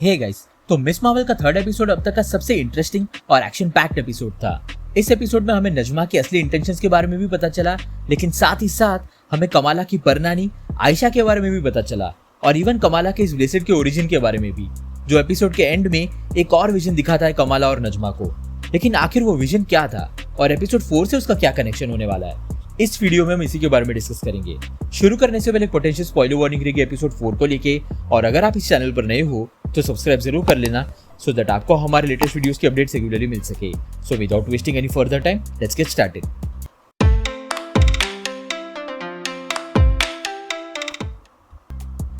Hey guys, तो miss Marvel का third episode अब तक का सबसे इंटरेस्टिंग और एक्शन पैक्ड एपिसोड था। इस एपिसोड में हमें नजमा की असली इंटेंशंस के बारे में भी पता चला, लेकिन साथ ही साथ हमें कमाला की परनानी आयशा के बारे में भी पता चला और इवन कमाला के इस ब्रेसलेट के ओरिजिन के बारे में भी, जो एपिसोड के एंड में एक और विजन दिखाता है कमाला और नजमा को। लेकिन आखिर वो विजन क्या था और एपिसोड 4 से उसका क्या कनेक्शन होने वाला है, इस वीडियो में हम इसी के बारे में डिस्कस करेंगे। शुरू करने से पहले पोटेंशियल स्पॉइलर वार्निंग रहेगी एपिसोड 4 को लेके, और अगर आप इस चैनल पर नए हो तो सब्सक्राइब जरूर कर लेना सो दैट आपको हमारे लेटेस्ट वीडियोस की अपडेट्स रेगुलरली मिल सके। So without wasting any further time, let's get started.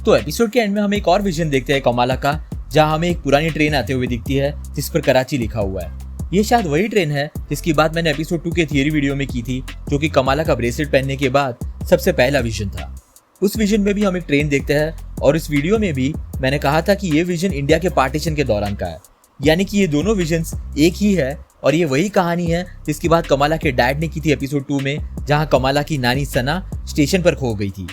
तो एपिसोड के एंड में हम एक और विजन देखते हैं कमाला का, जहां हमें एक पुरानी ट्रेन आते हुए दिखती है जिस पर कराची लिखा हुआ है। ये शायद वही ट्रेन है जिसकी बात मैंने एपिसोड 2 के थियरी वीडियो में की थी, जो कि कमाला का ब्रेसलेट पहनने के बाद सबसे पहला विजन था। उस विजन में भी हम एक ट्रेन देखते हैं और इस वीडियो में भी मैंने कहा था कि ये विजन इंडिया के पार्टीशन के दौरान का है, यानी कि ये दोनों विजन्स एक ही है और ये वही कहानी है जिसकी बात कमाला के डैड ने की थी एपिसोड 2 में, जहां कमाला की नानी सना स्टेशन पर खो गई थी।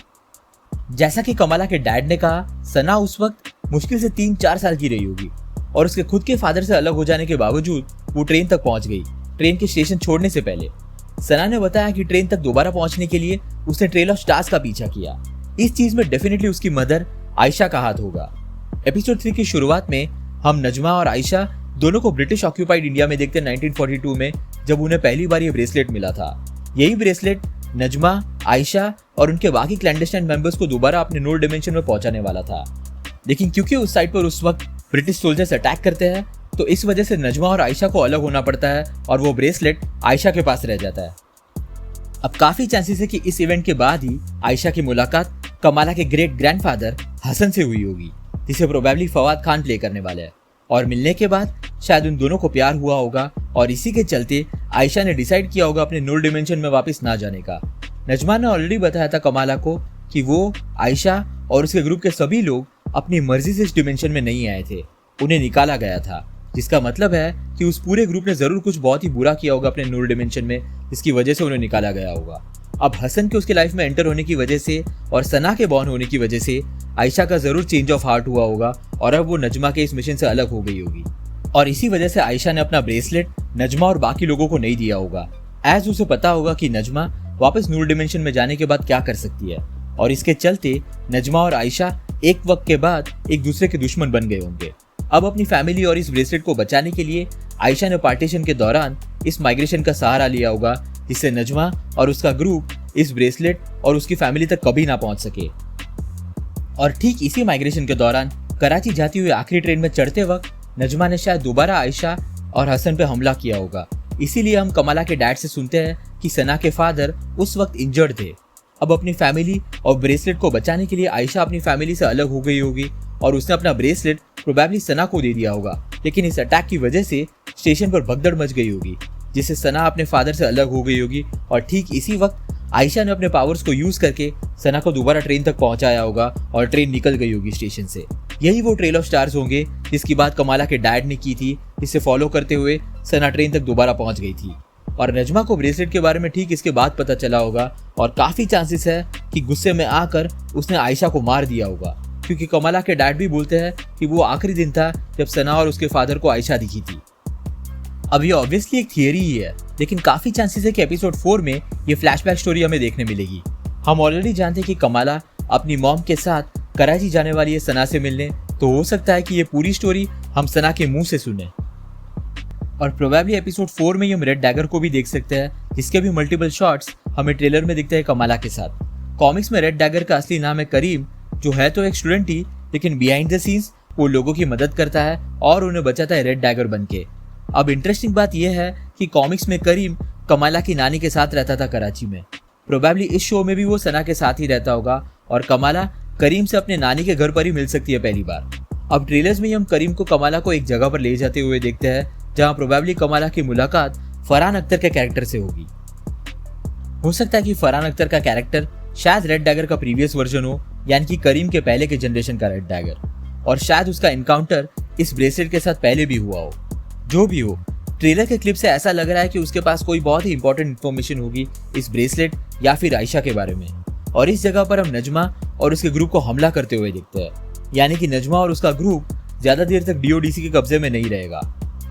जैसा कि कमाला के डैड ने कहा, सना उस वक्त मुश्किल से 3-4 साल की रही होगी और उसके खुद के फादर से अलग हो जाने के बावजूद वो ट्रेन तक पहुंच गई। ट्रेन के स्टेशन छोड़ने से पहले सना ने बताया कि ट्रेन तक दोबारा पहुंचने के लिए उसने ट्रेल ऑफ स्टार्स का पीछा किया। इस चीज में डेफिनेटली उसकी मदर आयशा का हाथ होगा। एपिसोड 3 की शुरुआत में हम नजमा और आयशा दोनों को ब्रिटिश ऑक्यूपाइड इंडिया में देखते हैं 1942 में, जब उन्हें पहली बार ये ब्रेसलेट मिला था। यही ब्रेसलेट नजमा, आयशा और उनके बाकी क्लैंडस्टाइन मेंबर्स को दोबारा अपने नोर डिमेंशन में पहुंचाने वाला था। लेकिन क्योंकि उस साइड पर उस वक्त ब्रिटिश सोल्जर्स अटैक करते हैं, तो इस वजह से नजमा और आयशा को अलग होना पड़ता है और वो ब्रेसलेट आयशा के पास रह जाता है। अब काफी चांसेस है कि इस इवेंट के बाद ही आयशा की मुलाकात कमाला के ग्रेट ग्रैंडफादर हसन से हुई होगी, जिसे प्रोबेबली फवाद खान प्ले करने वाले हैं, और मिलने के बाद शायद उन दोनों को प्यार हुआ होगा और इसी के चलते आयशा ने डिसाइड किया होगा अपने नूर डिमेंशन में वापस ना जाने का। नजमा ने ऑलरेडी बताया था कमाला को कि वो, आयशा और उसके ग्रुप के सभी लोग अपनी मर्जी से इस डिमेंशन में नहीं आए थे, उन्हें निकाला गया था, जिसका मतलब है कि उस पूरे ग्रुप ने जरूर कुछ बहुत ही बुरा किया होगा अपने नूर डिमेंशन में, जिसकी वजह से उन्हें निकाला गया होगा। अब हसन के उसके लाइफ में एंटर होने की वजह से और सना के बॉर्न होने की वजह से आयशा का जरूर चेंज ऑफ हार्ट हुआ होगा और अब वो नजमा के इस मिशन से अलग हो गई होगी, और इसी वजह से आयशा ने अपना ब्रेसलेट नजमा और बाकी लोगों को नहीं दिया होगा, एज उसे पता होगा कि नजमा वापस नूर डिमेंशन में जाने के बाद क्या कर सकती है, और इसके चलते नजमा और आयशा एक वक्त के बाद एक दूसरे के दुश्मन बन गए होंगे। अब अपनी फैमिली और इस ब्रेसलेट को बचाने के लिए आयशा ने पार्टीशन के दौरान इस माइग्रेशन का सहारा लिया होगा, जिससे नजमा और उसका ग्रुप इस ब्रेसलेट और उसकी फैमिली तक कभी ना पहुंच सके। और ठीक इसी माइग्रेशन के दौरान कराची जाती हुई आखिरी ट्रेन में चढ़ते वक्त नजमा ने शायद दोबारा आयशा और हसन पे हमला किया होगा। इसीलिए हम कमाला के डैड से सुनते हैं कि सना के फादर उस वक्त इंजर्ड थे। अब अपनी फैमिली और ब्रेसलेट को बचाने के लिए आयशा अपनी फैमिली से अलग हो गई होगी और उसने अपना ब्रेसलेट प्रोबेबली सना को दे दिया होगा, लेकिन इस अटैक की वजह से स्टेशन पर भगदड़ मच गई होगी, जिससे सना अपने फादर से अलग हो गई होगी, और ठीक इसी वक्त आयशा ने अपने पावर्स को यूज करके सना को दोबारा ट्रेन तक पहुंचाया होगा और ट्रेन निकल गई होगी स्टेशन से। यही वो ट्रेल ऑफ स्टार्स होंगे जिसकी बात कमाला के डैड ने की थी, जिसे फॉलो करते हुए सना ट्रेन तक दोबारा पहुंच गई थी। और नजमा को ब्रेसलेट के बारे में ठीक इसके बाद पता चला होगा और काफी चांसेस है कि गुस्से में आकर उसने आयशा को मार दिया होगा, क्योंकि कमाला के डैड भी बोलते हैं कि वो आखिरी दिन था जब सना और उसके फादर को आयशा दिखी थी। अब ये ऑब्वियसली एक थियरी ही है, लेकिन काफी चांसेस है कि एपिसोड 4 में ये फ्लैशबैक स्टोरी हमें देखने मिलेगी। हम ऑलरेडी जानते हैं कि कमाला अपनी मॉम के साथ कराची जाने वाली है सना से मिलने, तो हो सकता है कि ये पूरी स्टोरी हम सना के मुंह से सुने। और प्रोबेबली एपिसोड 4 में हम रेड डैगर को भी देख सकते हैं, जिसके भी मल्टीपल शॉट्स हमें ट्रेलर में दिखते हैं कमाला के साथ। कॉमिक्स में रेड डैगर का असली नाम है करीम, जो है तो एक स्टूडेंट ही, लेकिन बिहाइंड द सीन्स वो लोगों की मदद करता है और उन्हें बचाता है रेड डैगर बनके। अब इंटरेस्टिंग बात यह है कि कॉमिक्स में करीम कमाला की नानी के साथ रहता था कराची में। प्रोबेबली इस शो में भी वो सना के साथ ही रहता होगा और कमाला करीम से अपने नानी के घर पर ही मिल सकती है पहली बार। अब ट्रेलर्स में हम करीम को कमाला को एक जगह पर ले जाते हुए देखते हैं, जहां प्रोबेबली कमाला की मुलाकात फरहान अख्तर के कैरेक्टर से होगी। हो सकता है कि फरहान अख्तर का कैरेक्टर शायद रेड डैगर का प्रीवियस वर्जन हो, यानी कि करीम के पहले के जनरेशन का रेड डैगर, और शायद उसका इनकाउंटर इस ब्रेसलेट के साथ पहले भी हुआ हो। जो भी हो, ट्रेलर के क्लिप से ऐसा लग रहा है कि उसके पास कोई बहुत ही इंपॉर्टेंट इन्फॉर्मेशन होगी इस ब्रेसलेट या फिर आयशा के बारे में, और इस जगह पर हम नजमा और उसके ग्रुप को हमला करते हुए देखते हैं, यानी कि नजमा और उसका ग्रुप ज्यादा देर तक डीओडीसी के कब्जे में नहीं रहेगा।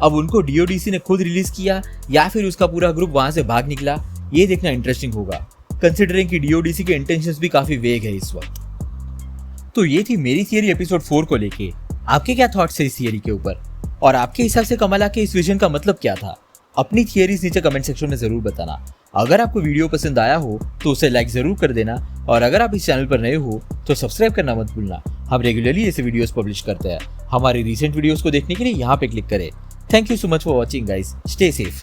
अब उनको डीओडीसी ने खुद रिलीज किया या फिर उसका पूरा ग्रुप वहां से भाग निकला, ये देखना इंटरेस्टिंग होगा, कंसिडरिंग कि डीओडीसी के इंटेंशंस भी काफी वेग है इस वक्त। तो ये थी मेरी थियरी एपिसोड 4 को लेके। आपके क्या थॉट्स है इस थियरी के ऊपर, और आपके हिसाब से कमला के इस विजन का मतलब क्या था? अपनी थियरीज नीचे कमेंट सेक्शन में जरूर बताना। अगर आपको वीडियो पसंद आया हो तो उसे लाइक जरूर कर देना, और अगर आप इस चैनल पर नए हो तो सब्सक्राइब करना मत भूलना। हम रेगुलरली ऐसे वीडियोस पब्लिश करते हैं। हमारी रीसेंट वीडियोस को देखने के लिए यहाँ पे क्लिक करें। Thank you so much for watching guys, stay safe.